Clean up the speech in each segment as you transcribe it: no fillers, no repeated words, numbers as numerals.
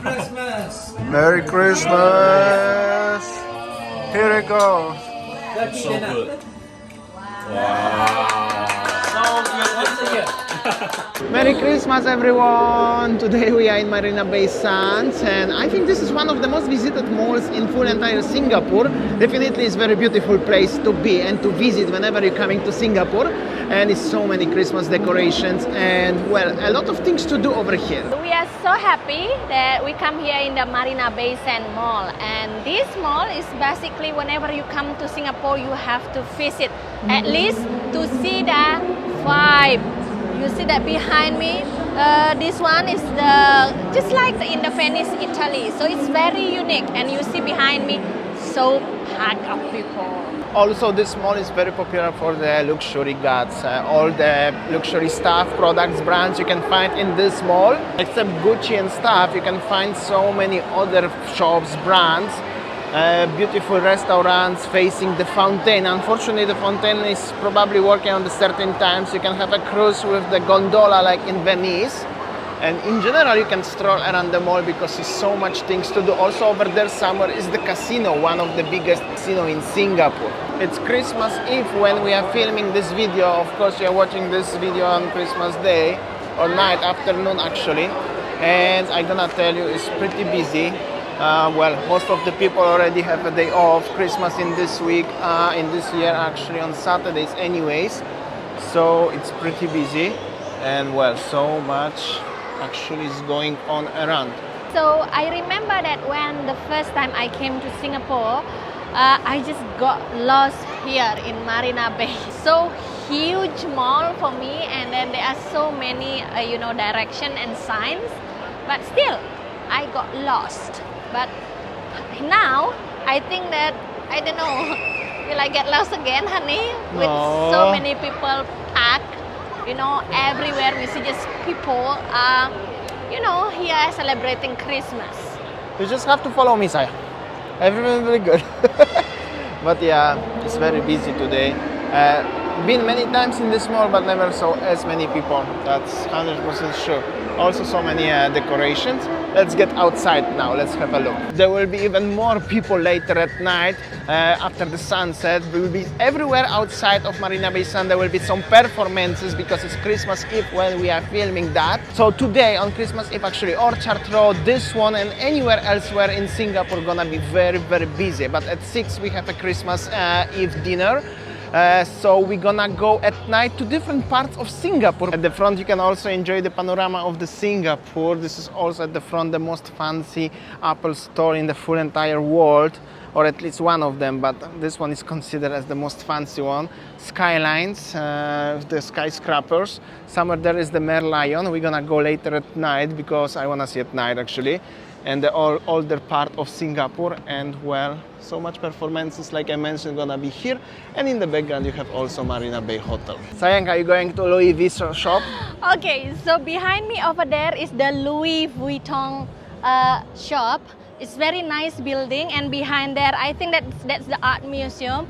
Christmas! Merry Christmas! Here it goes. That's So good. Merry Christmas, everyone! Today we are in Marina Bay Sands, and I think this is one of the most visited malls in full entire Singapore. Definitely, it's a very beautiful place to be and to visit whenever you're coming to Singapore. And it's so many Christmas decorations and, well, a lot of things to do over here. We are so happy that we come here in the Marina Bay Sands Mall, and this mall is basically whenever you come to Singapore you have to visit at least to see the vibe. You see that behind me, this one is just like in the Venice, Italy, so it's very unique, and you see behind me so packed of people. Also, this mall is very popular for the luxury goods. All the luxury stuff, products, brands you can find in this mall. Except Gucci and stuff, you can find so many other shops, brands, beautiful restaurants facing the fountain. Unfortunately, the fountain is probably working on the certain times. You can have a cruise with the gondola like in Venice. And in general, you can stroll around the mall because there's so much things to do. Also over there somewhere is the casino, one of the biggest casino in Singapore. It's Christmas Eve when we are filming this video. Of course, you are watching this video on Christmas Day or night, afternoon actually. And I'm gonna tell you, it's pretty busy. Well, most of the people already have a day off. Christmas in this week, in this year actually on Saturdays anyways. So it's pretty busy. And well, so much actually is going on around. So I remember that when the first time I came to Singapore, I just got lost here in Marina Bay. So huge mall for me, and then there are so many direction and signs, but still I got lost. But now I think that, I don't know, will I get lost again, honey? With so many people packed. Everywhere we see just people, here celebrating Christmas. You just have to follow me, Saya. Everything will be good. But yeah, it's very busy today. Been many times in this mall, but never saw as many people. That's 100% sure. Also so many decorations. Let's get outside now, let's have a look. There will be even more people later at night after the sunset. We will be everywhere outside of Marina Bay Sands. There will be some performances because it's Christmas Eve when we are filming that. So today on Christmas Eve actually Orchard Road, this one and anywhere elsewhere in Singapore gonna be very, very busy. But at 6 we have a Christmas Eve dinner. So we're gonna go at night to different parts of Singapore. At the front you can also enjoy the panorama of the Singapore. This is also at the front the most fancy Apple store in the full entire world, or at least one of them, but this one is considered as the most fancy one. Skylines, the skyscrapers. Somewhere there is the Merlion. We're gonna go later at night because I wanna see at night actually. And the older part of Singapore, and well, so much performances like I mentioned gonna be here, and in the background you have also Marina Bay Hotel. Sayang, are you going to Louis Vuitton shop? Okay, so behind me over there is the Louis Vuitton shop. It's very nice building, and behind there I think that's the art museum.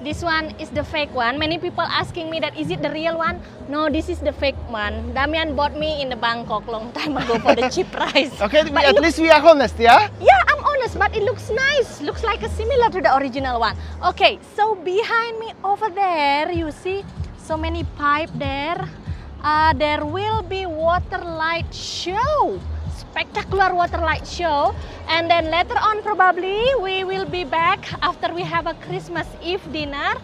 This one is the fake one. Many people asking me that is it the real one? No, this is the fake one. Damian bought me in the Bangkok long time ago for the cheap price. Okay, at least we are honest, yeah? Yeah, I'm honest, but it looks nice. Looks like a similar to the original one. Okay, so behind me over there, you see so many pipe there. There will be water light show. Spectacular water light show, and then later on probably we will be back after we have a Christmas Eve dinner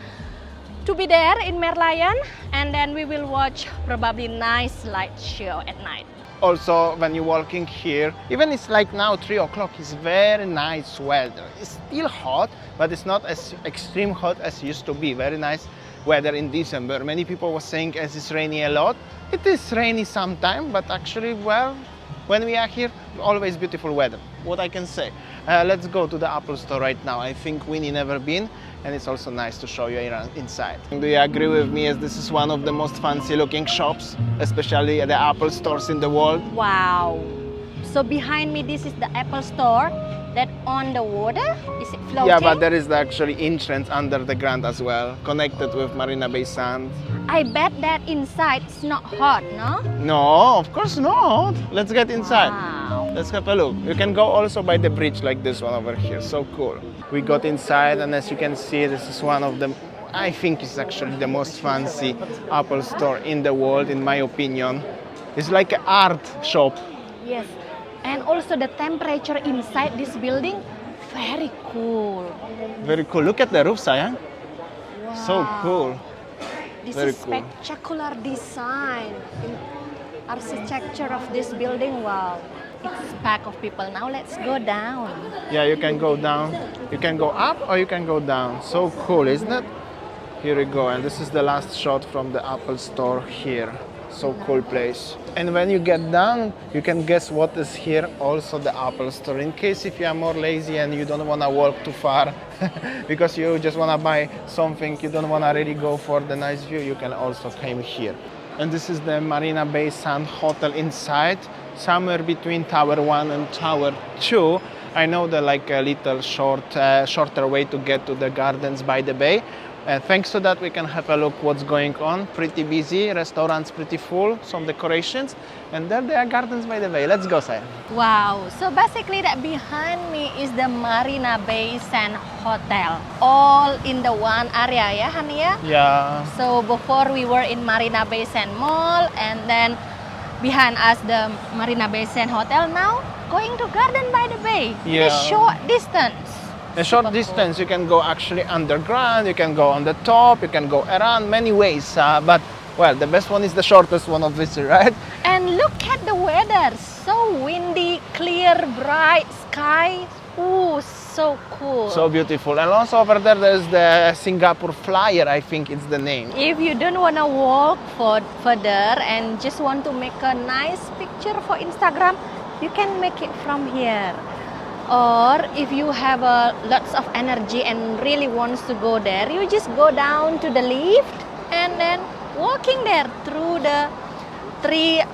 to be there in Merlion, and then we will watch probably nice light show at night. Also, when you're walking here, even it's like now 3 o'clock, it's very nice weather. It's still hot, but it's not as extreme hot as it used to be. Very nice weather in December. Many people were saying as it's rainy a lot. It is rainy sometime, but actually, well, when we are here, always beautiful weather. What I can say. Let's go to the Apple store right now. I think Winnie never been, and it's also nice to show you inside. Do you agree with me as this is one of the most fancy looking shops, especially at the Apple stores in the world? Wow, So behind me, this is the Apple store that on the water. Is it floating? Yeah, but there is the actually entrance under the ground as well, connected with Marina Bay Sands. I bet that inside it's not hot, no? No, of course not. Let's get inside. Wow. Let's have a look. You can go also by the bridge like this one over here. So cool. We got inside, and as you can see, this is one of the, I think it's actually the most fancy Apple store in the world, in my opinion. It's like an art shop. Yes. And also the temperature inside this building, very cool. Very cool. Look at the roof, sayang. Wow. So cool. This Very is cool. spectacular design. Architecture of this building, wow. It's packed of people. Now let's go down. Yeah, you can go down. You can go up or you can go down. So cool, isn't it? Here we go. And this is the last shot from the Apple store here. So cool place. And when you get down, you can guess what is here, also the Apple store. In case if you are more lazy and you don't want to walk too far because you just want to buy something, you don't want to really go for the nice view, you can also come here. And this is the Marina Bay Sands Hotel inside, somewhere between Tower 1 and Tower 2. I know the like a little shorter way to get to the gardens by the bay. Thanks to that, we can have a look what's going on. Pretty busy, restaurants pretty full, some decorations, and there are gardens by the bay. Let's go, Saya. Wow, so basically that behind me is the Marina Bay Sands Hotel. All in the one area, yeah, Hania? Yeah. So before we were in Marina Bay Sands Mall, and then behind us the Marina Bay Sands Hotel. Now going to Garden by the Bay. Yeah. A short distance. A short distance, you can go actually underground, you can go on the top, you can go around many ways. But, well, the best one is the shortest one, obviously, right? And look at the weather. So windy, clear, bright sky. Ooh, so cool. So beautiful. And also over there, there's the Singapore Flyer, I think it's the name. If you don't want to walk further and just want to make a nice picture for Instagram, you can make it from here. Or if you have lots of energy and really wants to go there, you just go down to the lift and then walking there through the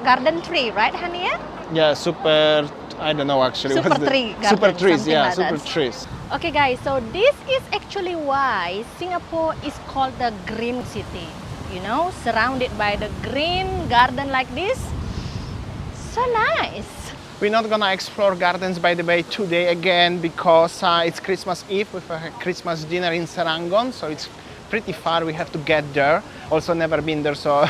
garden tree, right, Hania? Yeah, super, I don't know actually. Super what's the- tree Super garden, trees, something yeah, like super that. trees. Okay guys, so this is actually why Singapore is called the Green City. You know, surrounded by the green garden like this. So nice. We're not gonna explore Gardens by the Bay today again because it's Christmas Eve with a Christmas dinner in Serangoon, so it's pretty far, we have to get there. Also never been there, so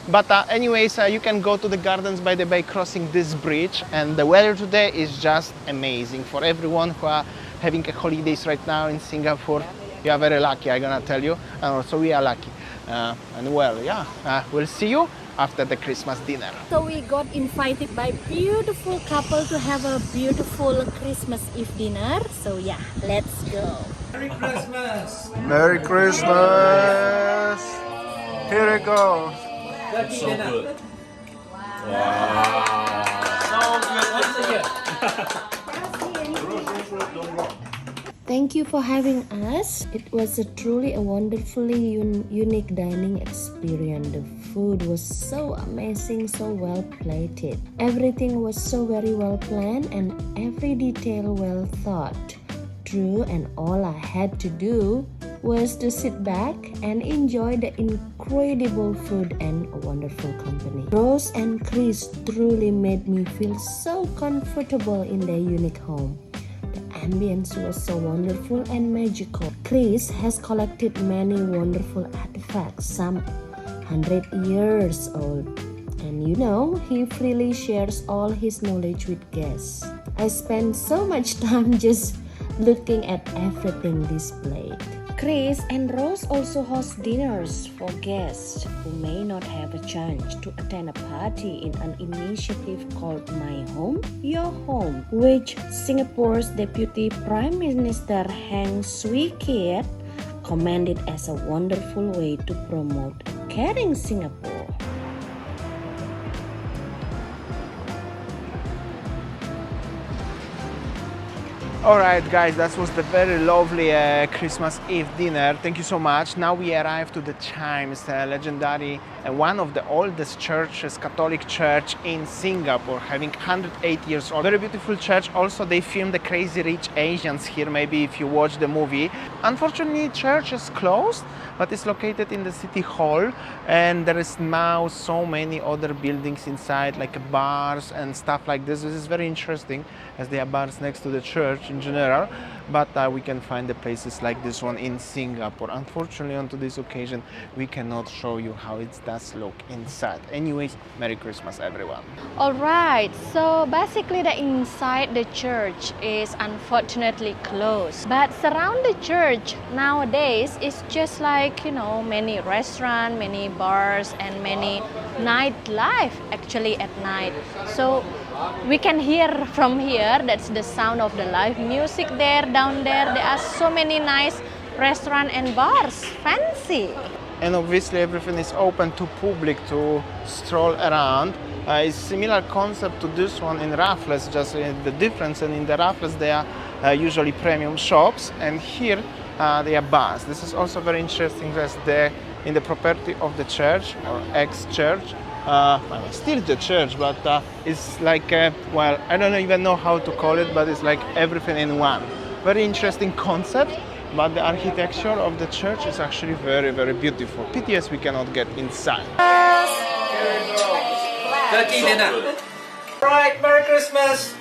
but anyways, you can go to the Gardens by the Bay crossing this bridge, and the weather today is just amazing. For everyone who are having a holidays right now in Singapore, you are very lucky, I'm gonna tell you, and also we are lucky. And well, yeah, we'll see you after the Christmas dinner. So we got invited by beautiful couple to have a beautiful Christmas Eve dinner. So yeah, let's go. Merry Christmas! Merry Christmas! Here we go. That's so good. Thank you for having us. It was a wonderfully unique dining experience. The food was so amazing, so well plated. Everything was so very well planned and every detail well thought through, and all I had to do was to sit back and enjoy the incredible food and wonderful company. Rose and Chris truly made me feel so comfortable in their unique home. The ambience was so wonderful and magical. Chris has collected many wonderful artifacts, some 100 years old. And you know, he freely shares all his knowledge with guests. I spent so much time just looking at everything displayed. Chris and Rose also host dinners for guests who may not have a chance to attend a party in an initiative called My Home, Your Home, which Singapore's Deputy Prime Minister Heng Swee Keat commended as a wonderful way to promote caring Singapore. Alright guys, that was the very lovely Christmas Eve dinner. Thank you so much. Now we arrived to the Chijmes, legendary one of the oldest churches, Catholic church in Singapore, having 108 years old. Very beautiful church. Also, they filmed the Crazy Rich Asians here, maybe if you watch the movie. Unfortunately, church is closed, but it's located in the city hall, and there is now so many other buildings inside, like bars and stuff like this. This is very interesting, as there are bars next to the church in general, but we can find the places like this one in Singapore. Unfortunately, on this occasion, we cannot show you how it does look inside. Anyways, Merry Christmas, everyone. Alright, so basically the inside the church is unfortunately closed. But surround the church nowadays is just like, you know, many restaurants, many bars and many nightlife actually at night. So we can hear from here, that's the sound of the live music there, down there. There are so many nice restaurants and bars, fancy. And obviously everything is open to public to stroll around. It's similar concept to this one in Raffles, just the difference, and in the Raffles they are usually premium shops, and here they are bars. This is also very interesting, just there in the property of the church or ex-church. Still the church, but it's like, well, I don't even know how to call it, but it's like everything in one. Very interesting concept, but the architecture of the church is actually very, very beautiful. Pity as we cannot get inside. Turkey dinner. Right, Merry Christmas.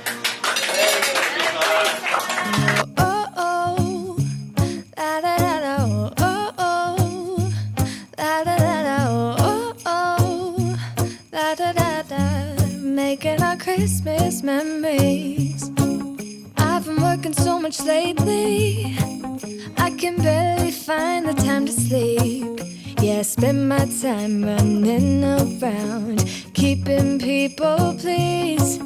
Making our Christmas memories. I've been working so much lately, I can barely find the time to sleep. Yeah, I spend my time running around, keeping people pleased.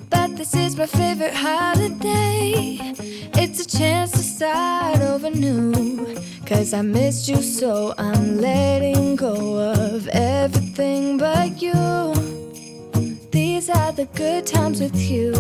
But this is my favorite holiday. It's a chance to start over new. Cause I missed you, so I'm letting go of everything but you. These are the good times with you.